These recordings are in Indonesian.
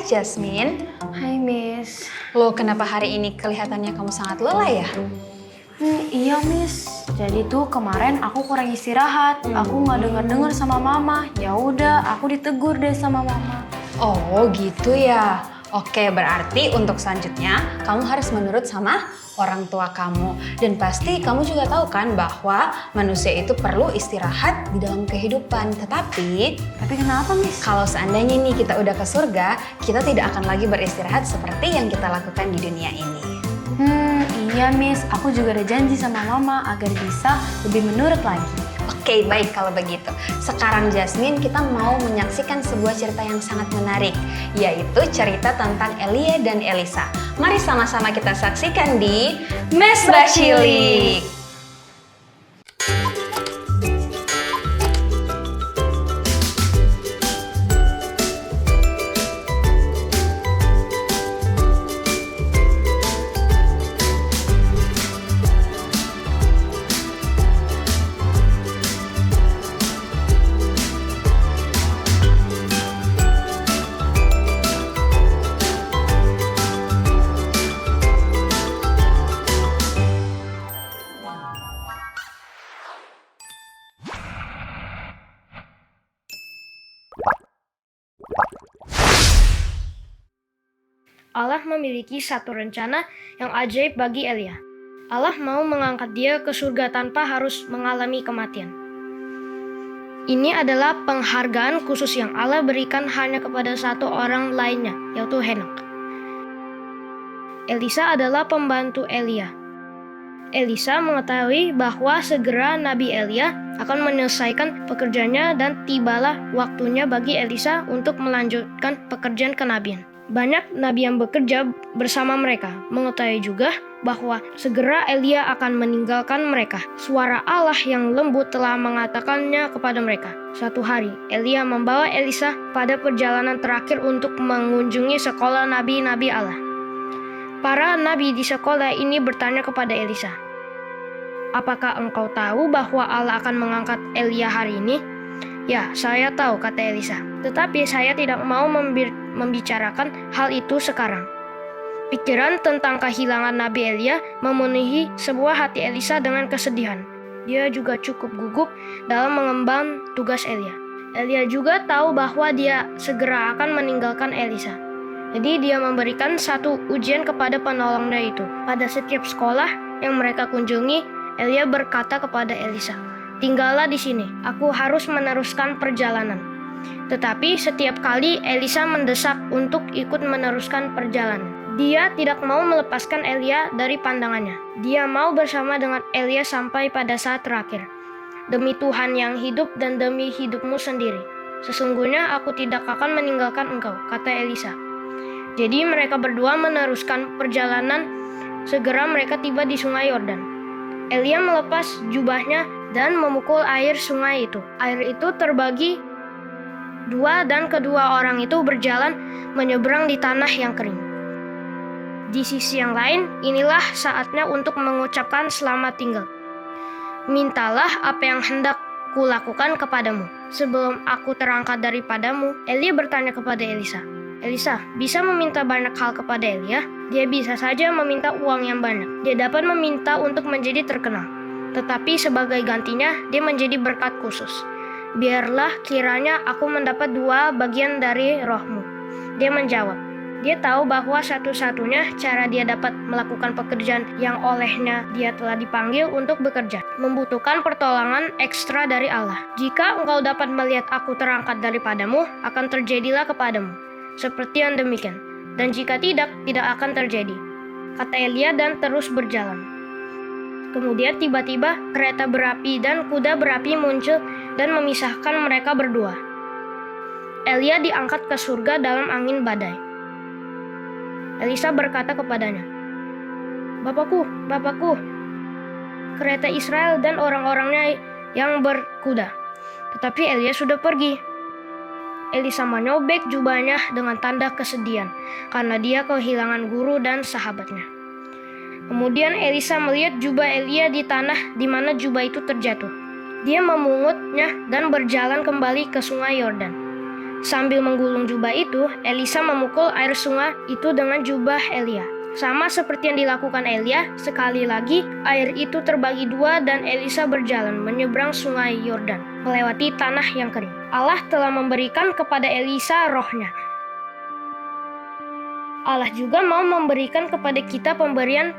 Jasmine. Hai Miss. Loh, kenapa hari ini kelihatannya kamu sangat lelah ya? Iya Miss. Jadi tuh kemarin aku kurang istirahat. Aku nggak dengar sama Mama. Ya udah, aku ditegur deh sama Mama. Oh gitu ya. Oke, berarti untuk selanjutnya kamu harus menurut sama orang tua kamu. Dan pasti kamu juga tahu kan bahwa manusia itu perlu istirahat di dalam kehidupan. Tapi kenapa Miss? kalau seandainya nih kita udah ke surga, kita tidak akan lagi beristirahat seperti yang kita lakukan di dunia ini. Iya Miss. Aku juga ada janji sama Mama agar bisa lebih menurut lagi. Oke, baik kalau begitu. Sekarang Jasmine, kita mau menyaksikan sebuah cerita yang sangat menarik, yaitu cerita tentang Elia dan Elisa. Mari sama-sama kita saksikan di Mesbah Cilik. Allah memiliki satu rencana yang ajaib bagi Elia. Allah mau mengangkat dia ke surga tanpa harus mengalami kematian. Ini adalah penghargaan khusus yang Allah berikan hanya kepada satu orang lainnya, yaitu Henok. Elisa adalah pembantu Elia. Elisa mengetahui bahwa segera Nabi Elia akan menyelesaikan pekerjaannya dan tibalah waktunya bagi Elisa untuk melanjutkan pekerjaan kenabian. Banyak nabi yang bekerja bersama mereka mengetahui juga bahwa segera Elia akan meninggalkan mereka. Suara Allah yang lembut telah mengatakannya kepada mereka. Suatu hari, Elia membawa Elisa pada perjalanan terakhir untuk mengunjungi sekolah nabi-nabi Allah. Para nabi di sekolah ini bertanya kepada Elisa, "Apakah engkau tahu bahwa Allah akan mengangkat Elia hari ini?" "Ya, saya tahu," kata Elisa. "Tetapi saya tidak mau membicarakan hal itu sekarang." Pikiran tentang kehilangan Nabi Elia memenuhi sebuah hati Elisa dengan kesedihan. Dia juga cukup gugup dalam mengemban tugas Elia. Elia juga tahu bahwa dia segera akan meninggalkan Elisa. Jadi dia memberikan satu ujian kepada penolongnya itu. Pada setiap sekolah yang mereka kunjungi, Elia berkata kepada Elisa, "Tinggallah di sini, aku harus meneruskan perjalanan." Tetapi setiap kali Elisa mendesak untuk ikut meneruskan perjalanan. Dia tidak mau melepaskan Elia dari pandangannya. Dia mau bersama dengan Elia sampai pada saat terakhir. "Demi Tuhan yang hidup dan demi hidupmu sendiri, sesungguhnya aku tidak akan meninggalkan engkau," kata Elisa. Jadi mereka berdua meneruskan perjalanan. Segera mereka tiba di sungai Yordan. Elia melepas jubahnya dan memukul air sungai itu. Air itu terbagi dua dan kedua orang itu berjalan menyeberang di tanah yang kering. Di sisi yang lain, inilah saatnya untuk mengucapkan selamat tinggal. "Mintalah apa yang hendak kulakukan kepadamu sebelum aku terangkat daripadamu." Elia bertanya kepada Elisa, "Elisa bisa meminta banyak hal kepada Elia?" Dia bisa saja meminta uang yang banyak. Dia dapat meminta untuk menjadi terkenal. Tetapi sebagai gantinya, dia menjadi berkat khusus. "Biarlah kiranya aku mendapat 2 bagian dari rohmu." Dia menjawab. Dia tahu bahwa satu-satunya cara dia dapat melakukan pekerjaan yang olehnya dia telah dipanggil untuk bekerja, membutuhkan pertolongan ekstra dari Allah. "Jika engkau dapat melihat aku terangkat daripadamu, akan terjadilah kepadamu seperti yang demikian. Dan jika tidak, tidak akan terjadi," kata Elia dan terus berjalan. Kemudian tiba-tiba kereta berapi dan kuda berapi muncul dan memisahkan mereka berdua. Elia diangkat ke surga dalam angin badai. Elisa berkata kepadanya, "Bapakku, Bapakku, kereta Israel dan orang-orangnya yang berkuda." Tetapi Elia sudah pergi. Elisa menyobek jubahnya dengan tanda kesedihan karena dia kehilangan guru dan sahabatnya. Kemudian Elisa melihat jubah Elia di tanah di mana jubah itu terjatuh. Dia memungutnya dan berjalan kembali ke sungai Yordan. Sambil menggulung jubah itu, Elisa memukul air sungai itu dengan jubah Elia. Sama seperti yang dilakukan Elia, sekali lagi air itu terbagi dua dan Elisa berjalan menyeberang sungai Yordan, melewati tanah yang kering. Allah telah memberikan kepada Elisa rohnya. Allah juga mau memberikan kepada kita pemberian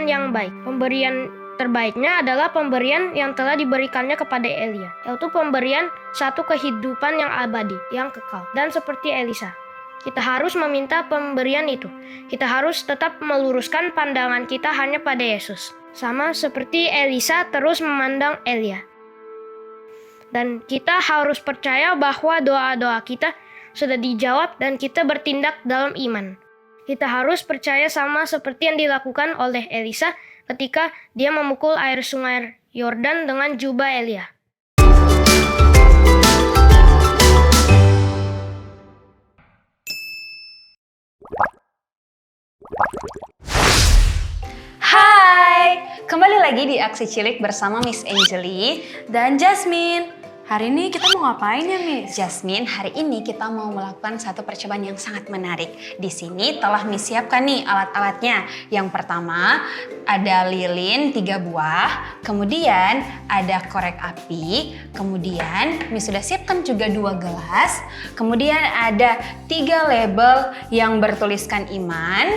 yang baik. Pemberian terbaiknya adalah pemberian yang telah diberikannya kepada Elia, yaitu pemberian satu kehidupan yang abadi, yang kekal. Dan seperti Elisa, kita harus meminta pemberian itu. Kita harus tetap meluruskan pandangan kita hanya pada Yesus. Sama seperti Elisa terus memandang Elia. Dan kita harus percaya bahwa doa-doa kita sudah dijawab dan kita bertindak dalam iman. Kita harus percaya sama seperti yang dilakukan oleh Elisa ketika dia memukul air sungai Yordan dengan jubah Elia. Hai, kembali lagi di Aksi Cilik bersama Miss Angeli Dan Jasmine. Hari ini kita mau ngapain ya, Miss? Jasmine, hari ini kita mau melakukan satu percobaan yang sangat menarik. Di sini telah Miss siapkan nih alat-alatnya. Yang pertama ada lilin 3 buah, kemudian ada korek api, kemudian Miss sudah siapkan juga 2 gelas, kemudian ada 3 label yang bertuliskan iman,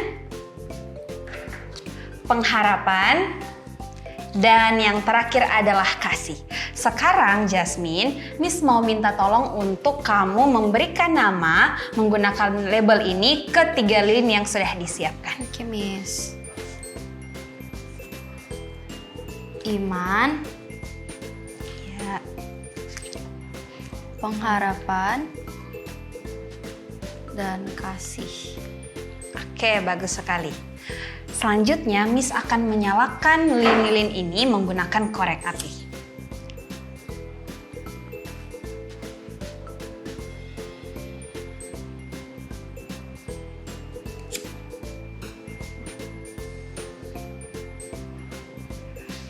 pengharapan, dan yang terakhir adalah kasih. Sekarang Jasmine, Miss mau minta tolong untuk kamu memberikan nama menggunakan label ini ke 3 lilin yang sudah disiapkan. Oke, Miss. Iman, Ya. pengharapan, dan kasih. Oke, bagus sekali. Selanjutnya, Miss akan menyalakan lilin-lilin ini menggunakan korek api.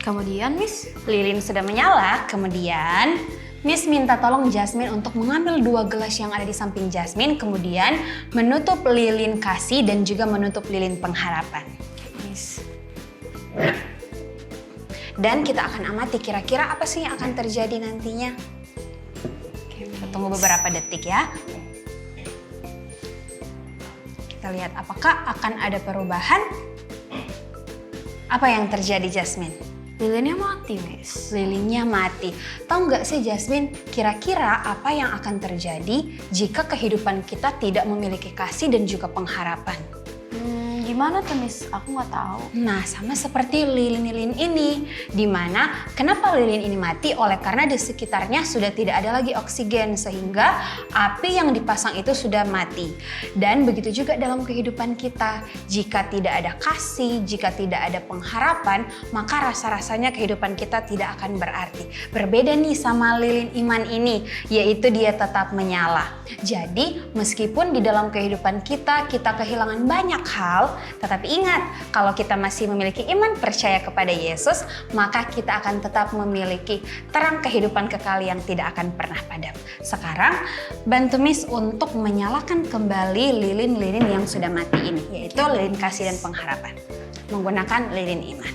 Kemudian, Miss, Lilin sudah menyala, kemudian Miss minta tolong Jasmine untuk mengambil 2 gelas yang ada di samping Jasmine, kemudian menutup lilin kasih dan juga menutup lilin pengharapan. Miss. Dan kita akan amati kira-kira apa sih yang akan terjadi nantinya. Kita tunggu beberapa detik ya. Kita lihat apakah akan ada perubahan. Apa yang terjadi, Jasmine? Lilinnya mati, Miss. Lilinnya mati. Tahu nggak sih Jasmine, kira-kira apa yang akan terjadi jika kehidupan kita tidak memiliki kasih dan juga pengharapan? Gimana tuh, Miss? Aku nggak tahu. Nah, sama seperti lilin-lilin ini, dimana kenapa lilin ini mati? Oleh karena di sekitarnya sudah tidak ada lagi oksigen, sehingga api yang dipasang itu sudah mati. Dan begitu juga dalam kehidupan kita, jika tidak ada kasih, jika tidak ada pengharapan, maka rasa-rasanya kehidupan kita tidak akan berarti. Berbeda nih sama lilin iman ini, yaitu dia tetap menyala. Jadi, meskipun di dalam kehidupan kita kehilangan banyak hal, tetapi ingat, kalau kita masih memiliki iman percaya kepada Yesus, maka kita akan tetap memiliki terang kehidupan kekal yang tidak akan pernah padam. Sekarang, bantu Miss untuk menyalakan kembali lilin-lilin yang sudah mati ini, yaitu lilin kasih dan pengharapan, menggunakan lilin iman.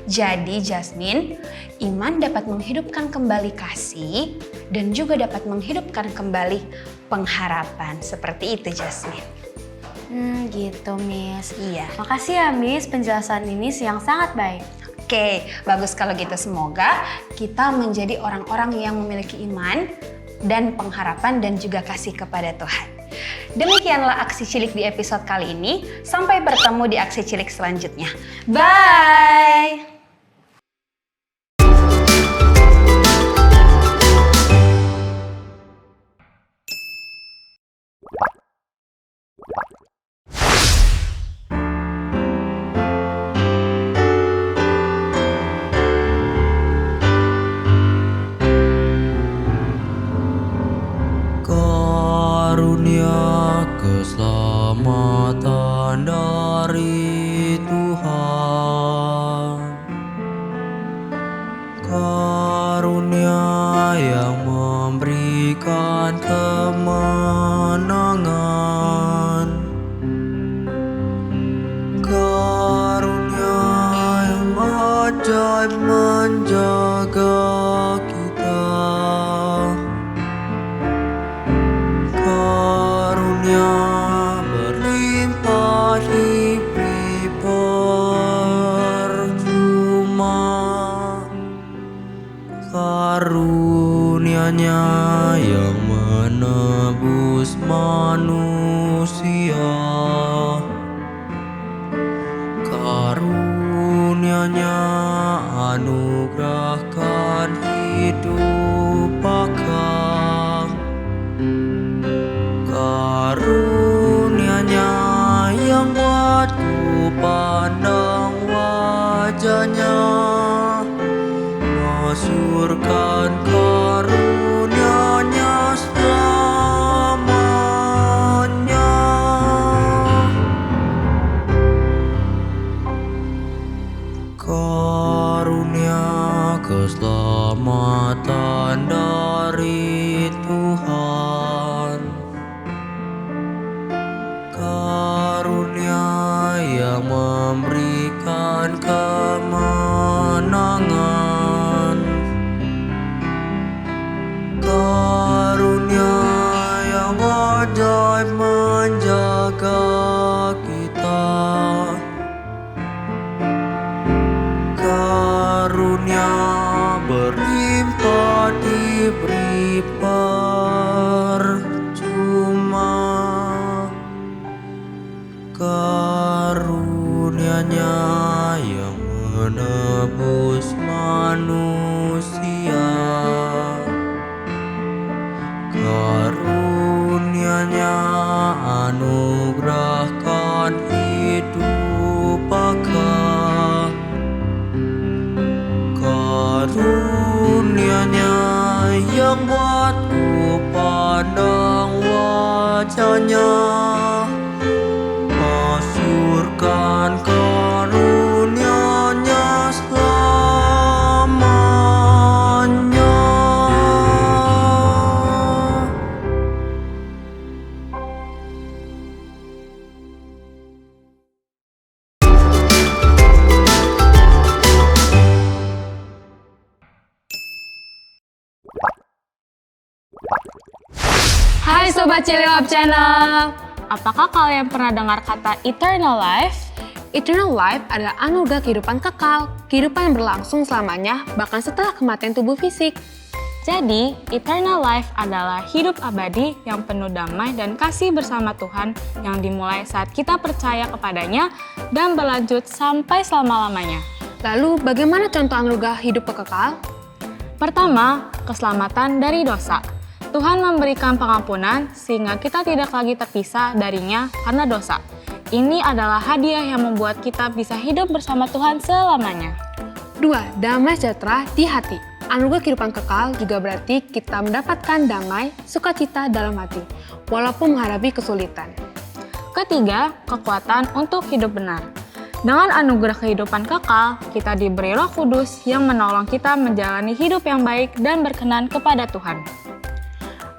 Jadi Jasmine, iman dapat menghidupkan kembali kasih dan juga dapat menghidupkan kembali pengharapan. Seperti itu Jasmine. Gitu, Miss. Iya. Makasih ya, Miss, penjelasan ini yang sangat baik. Oke, bagus kalau gitu. Semoga kita menjadi orang-orang yang memiliki iman dan pengharapan dan juga kasih kepada Tuhan. Demikianlah Aksi Cilik di episode kali ini. Sampai bertemu di Aksi Cilik selanjutnya. Bye! Karunia keselamatan dari Tuhan, karunia yang memberi memberikan kemenangan. Karunia yang ajaib menjaga kita. Karunia berlimpah diberi percuma. Karunia-Nya yang menebus manusia. Karunia-Nya anugerahkan hidup kekal. Karunia-Nya yang buatku pandang wajah-Nya. Masyurkan karunia-Nya selamanya. Karunia keselamatan dari Tuhan. Karunia yang memberikan kemenangan. Karunia yang ajaib menjaga kita. Karunia berlimpah diberi percuma. Karunia-Nya yang menebus manusia. Karunia-Nya anugerahkan hidup kekal. Karunia-Nya yang buatku pandang wajah-Nya. Masyurkan karunia-Nya selamanya. Hai Sobat Cililab Channel! Apakah kalian pernah dengar kata eternal life? Eternal life adalah anugerah kehidupan kekal, kehidupan yang berlangsung selamanya, bahkan setelah kematian tubuh fisik. Jadi, eternal life adalah hidup abadi yang penuh damai dan kasih bersama Tuhan yang dimulai saat kita percaya kepadanya dan berlanjut sampai selama-lamanya. Lalu, bagaimana contoh anugerah hidup kekal? Pertama, keselamatan dari dosa. Tuhan memberikan pengampunan sehingga kita tidak lagi terpisah darinya karena dosa. Ini adalah hadiah yang membuat kita bisa hidup bersama Tuhan selamanya. 2. Damai sejahtera di hati. Anugerah kehidupan kekal juga berarti kita mendapatkan damai, sukacita dalam hati, walaupun menghadapi kesulitan. Ketiga, kekuatan untuk hidup benar. Dengan anugerah kehidupan kekal, kita diberi Roh Kudus yang menolong kita menjalani hidup yang baik dan berkenan kepada Tuhan.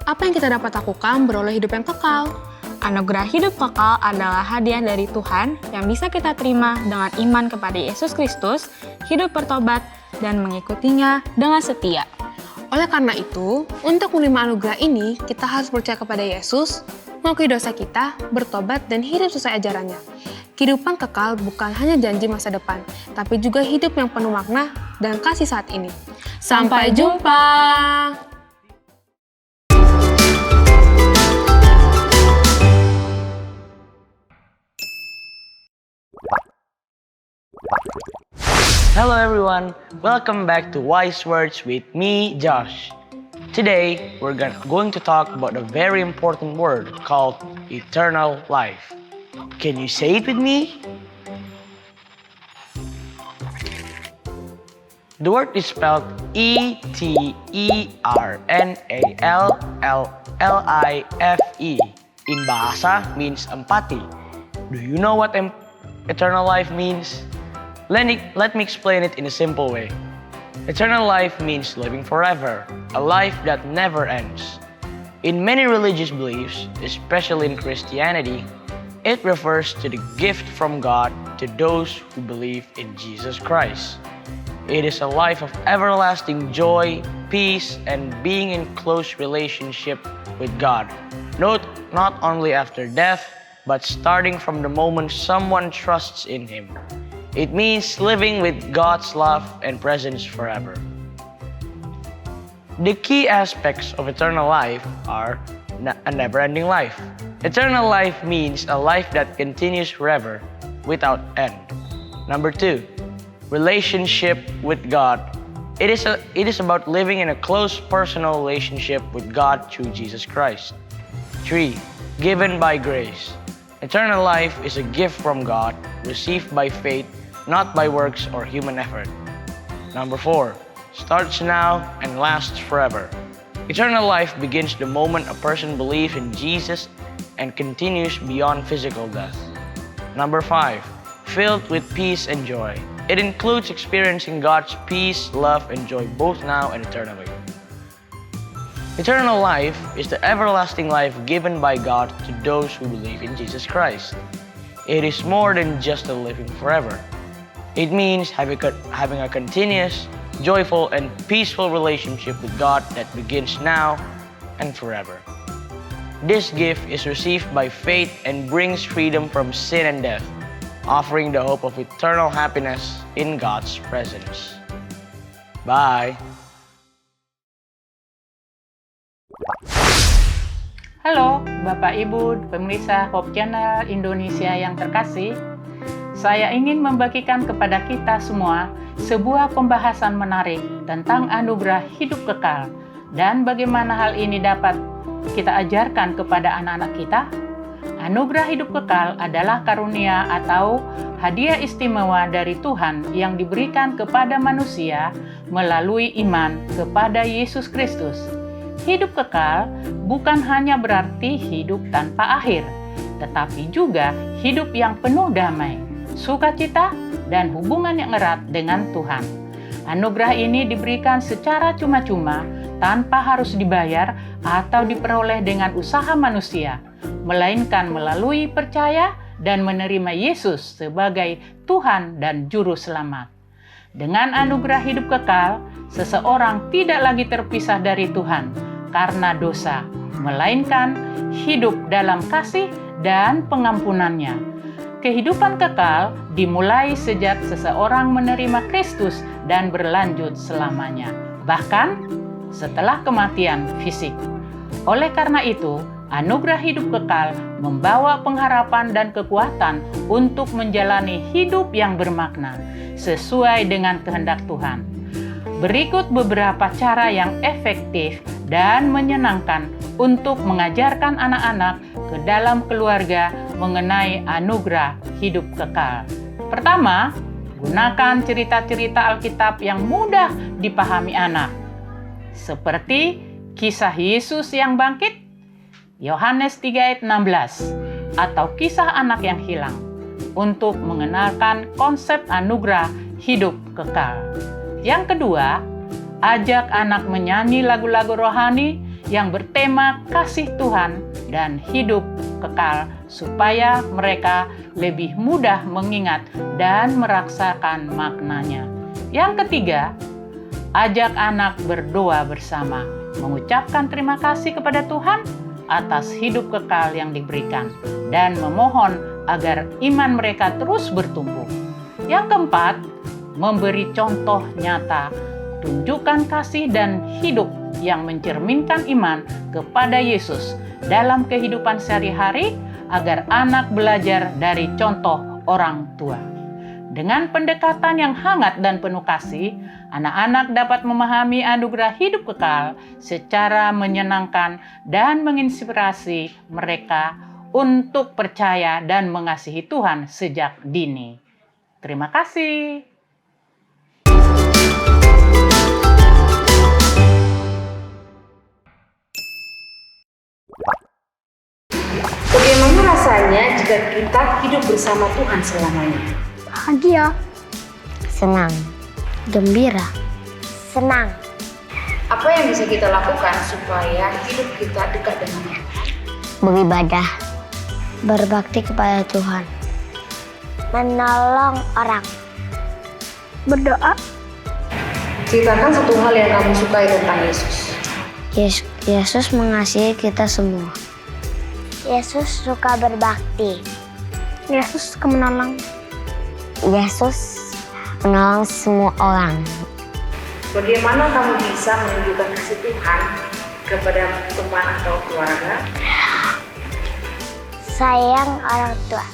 Apa yang kita dapat lakukan beroleh hidup yang kekal? Anugerah hidup kekal adalah hadiah dari Tuhan yang bisa kita terima dengan iman kepada Yesus Kristus, hidup bertobat, dan mengikutinya dengan setia. Oleh karena itu, untuk menerima anugerah ini, kita harus percaya kepada Yesus, mengakui dosa kita, bertobat, dan hidup sesuai ajarannya. Kehidupan kekal bukan hanya janji masa depan, tapi juga hidup yang penuh makna dan kasih saat ini. Sampai jumpa! Hello everyone, welcome back to Wise Words with me, Josh. Today, we're going to talk about a very important word called eternal life. Can you say it with me? The word is spelled E-T-E-R-N-A-L-L-L-I-F-E. In Bahasa means empati. Do you know what eternal life means? Let me explain it in a simple way. Eternal life means living forever, a life that never ends. In many religious beliefs, especially in Christianity, it refers to the gift from God to those who believe in Jesus Christ. It is a life of everlasting joy, peace, and being in close relationship with God, not only after death, but starting from the moment someone trusts in Him. It means living with God's love and presence forever. The key aspects of eternal life are a never-ending life. Eternal life means a life that continues forever without end. Number 2, relationship with God. It is about living in a close personal relationship with God through Jesus Christ. 3, given by grace. Eternal life is a gift from God, received by faith, not by works or human effort. Number 4, starts now and lasts forever. Eternal life begins the moment a person believes in Jesus and continues beyond physical death. Number 5, filled with peace and joy. It includes experiencing God's peace, love, and joy both now and eternally. Eternal life is the everlasting life given by God to those who believe in Jesus Christ. It is more than just a living forever. It means having a continuous, joyful, and peaceful relationship with God that begins now and forever. This gift is received by faith and brings freedom from sin and death, offering the hope of eternal happiness in God's presence. Bye! Halo Bapak Ibu pemirsa Hope Channel Indonesia yang terkasih. Saya ingin membagikan kepada kita semua sebuah pembahasan menarik tentang anugerah hidup kekal dan bagaimana hal ini dapat kita ajarkan kepada anak-anak kita. Anugerah hidup kekal adalah karunia atau hadiah istimewa dari Tuhan yang diberikan kepada manusia melalui iman kepada Yesus Kristus. Hidup kekal bukan hanya berarti hidup tanpa akhir, tetapi juga hidup yang penuh damai, sukacita, dan hubungan yang erat dengan Tuhan. Anugerah ini diberikan secara cuma-cuma tanpa harus dibayar atau diperoleh dengan usaha manusia, melainkan melalui percaya dan menerima Yesus sebagai Tuhan dan Juru Selamat. Dengan anugerah hidup kekal, seseorang tidak lagi terpisah dari Tuhan karena dosa, melainkan hidup dalam kasih dan pengampunannya. Kehidupan kekal dimulai sejak seseorang menerima Kristus dan berlanjut selamanya, bahkan setelah kematian fisik. Oleh karena itu, anugerah hidup kekal membawa pengharapan dan kekuatan untuk menjalani hidup yang bermakna sesuai dengan kehendak Tuhan. Berikut beberapa cara yang efektif dan menyenangkan untuk mengajarkan anak-anak ke dalam keluarga mengenai anugerah hidup kekal. Pertama, gunakan cerita-cerita Alkitab yang mudah dipahami anak, seperti kisah Yesus yang bangkit, Yohanes 3 ayat 16, atau kisah anak yang hilang, untuk mengenalkan konsep anugerah hidup kekal. Yang kedua, ajak anak menyanyi lagu-lagu rohani yang bertema kasih Tuhan dan hidup kekal supaya mereka lebih mudah mengingat dan merasakan maknanya. Yang ketiga, ajak anak berdoa bersama, mengucapkan terima kasih kepada Tuhan atas hidup kekal yang diberikan dan memohon agar iman mereka terus bertumbuh. Yang keempat, memberi contoh nyata, tunjukkan kasih dan hidup yang mencerminkan iman kepada Yesus dalam kehidupan sehari-hari agar anak belajar dari contoh orang tua. Dengan pendekatan yang hangat dan penuh kasih, anak-anak dapat memahami anugerah hidup kekal secara menyenangkan dan menginspirasi mereka untuk percaya dan mengasihi Tuhan sejak dini. Terima kasih. Bagaimana rasanya jika kita hidup bersama Tuhan selamanya? Bahagia, Senang, gembira, senang, Apa yang bisa kita lakukan supaya hidup kita dekat dengan Tuhan? Beribadah, berbakti kepada Tuhan, menolong orang, berdoa. Ceritakan satu hal yang kamu sukai tentang Yesus. Yesus mengasihi kita semua. Yesus suka berbakti. Yesus suka menolong. Yesus menolong semua orang. Bagaimana kamu bisa menunjukkan kasih Tuhan kepada teman atau keluarga? Sayang orang tua.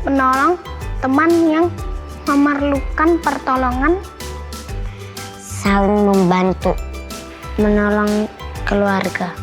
Menolong teman yang memerlukan pertolongan. Saling membantu. Menolong keluarga.